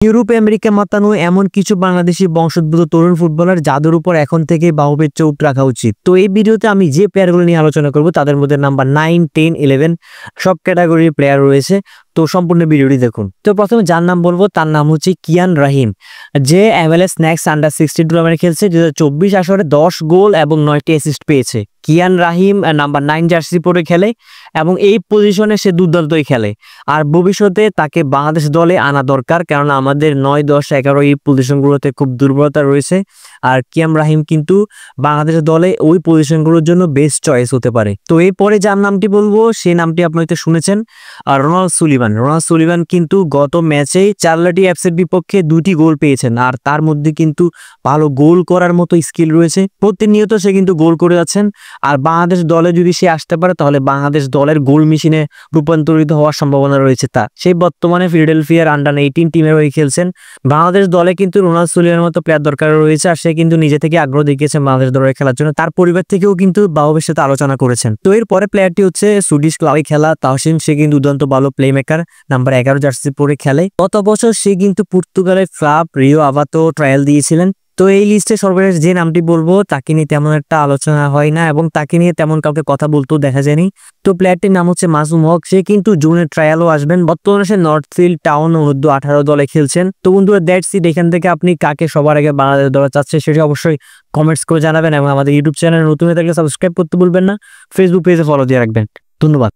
Europe America মাতানো এমন কিছু বাংলাদেশি বংশোদ্ভূত তরুণ ফুটবলার যাদের উপর এখন থেকে বাহুবের চোখ রাখা উচিত। তো এই ভিডিওতে আমি যে প্লেয়ারগুলো নিয়ে আলোচনা করব তাদের মধ্যে নাম্বার 9, 10, 11 সব ক্যাটাগরির প্লেয়ার রয়েছে। তো সম্পূর্ণ ভিডিওটি দেখুন। তো প্রথমে যার নাম বলবো তার নাম হচ্ছে কিয়ান রাহিম, যে MLS নেক্সট আন্ডার 16 টুর্নামেন্টে খেলছে। 2024 আসরে 10 গোল এবং 9টি অ্যাসিস্ট পেয়েছে। কিয়ান রাহিম নাম্বার 9 জার্সি পরে খেলে এবং এই পজিশনে সে দুর্দান্তই খেলে। আর ভবিষ্যতে তাকে বাংলাদেশ দলে আনা দরকার, কারণ আমাদের 9, 10, 11 এই পজিশনগুলোতে খুব দুর্বলতা রয়েছে। আর কিয়ান রাহিম কিন্তু বাংলাদেশ দলে ওই পজিশনগুলোর জন্য বেস্ট চয়েস হতে পারে। তো এরপরে যার নামটি বলবো সেই নামটি আপনারা হয়তো শুনেছেন, রোনাল্ড সুলিভান কিন্তু গত ম্যাচেই চার্লাটি এফসির বিপক্ষে 2টি গোল পেয়েছেন। আর তার মধ্যে কিন্তু ভালো গোল করার মতো স্কিল রয়েছে, প্রতিনিয়ত সে কিন্তু গোল করে যাচ্ছেন। আর বাংলাদেশ দলে যদি সে আসতে পারে তাহলে বাংলাদেশ দলের গোল মেশিনে রূপান্তরিত হওয়ার সম্ভাবনা রয়েছে তার। সেই বর্তমানে ফিলাডেলফিয়ার আন্ডার 18 টিমের হয়ে খেলছেন। বাংলাদেশ দলে কিন্তু রোনাল্ড সুলিভানের মতো প্লেয়ার দরকার রয়েছে, আর সে কিন্তু নিজে থেকে আগ্রহ দেখিয়েছেন বাংলাদেশ দলে খেলার জন্য। তার পরিবার থেকেও কিন্তু বাহুবের সাথে আলোচনা করেছেন। তো এর পরে প্লেয়ারটি হচ্ছে সুইডিশ ক্লাবে খেলা তাহসিন। সে কিন্তু দুর্দান্ত ভালো প্লে মেকার, নাম্বার 11 জার্সি পরে খেলে। গত বছর সে কিন্তু পর্তুগালের ক্লাব রিও আভাতো ট্রায়াল দিয়েছিলেন। তো এই লিস্টে সর্বশেষ যে নামটি বলবো তাকে নিয়ে তেমন একটা আলোচনা হয় না এবং তাকে নিয়ে তেমন কাউকে কথা বলতেও দেখা যায়নি। তো প্লেয়ারটির নাম হচ্ছে মাসুম হক। সে কিন্তু জুনের ট্রায়ালও আসবেন। বর্তমানে সে নর্থফিল্ড টাউন অনূর্ধ্ব-18 দলে খেলছেন। তো বন্ধুরা, দ্যাটস ইট। এখান থেকে আপনি কাকে সবার আগে বাংলাদেশ দলে চাচ্ছে সেটি অবশ্যই কমেন্টস করে জানাবেন এবং আমাদের ইউটিউব চ্যানেল নতুন হয়ে থাকলে সাবস্ক্রাইব করতে ভুলবেন না। ফেসবুক পেজে ফলো দিয়ে রাখবেন। ধন্যবাদ।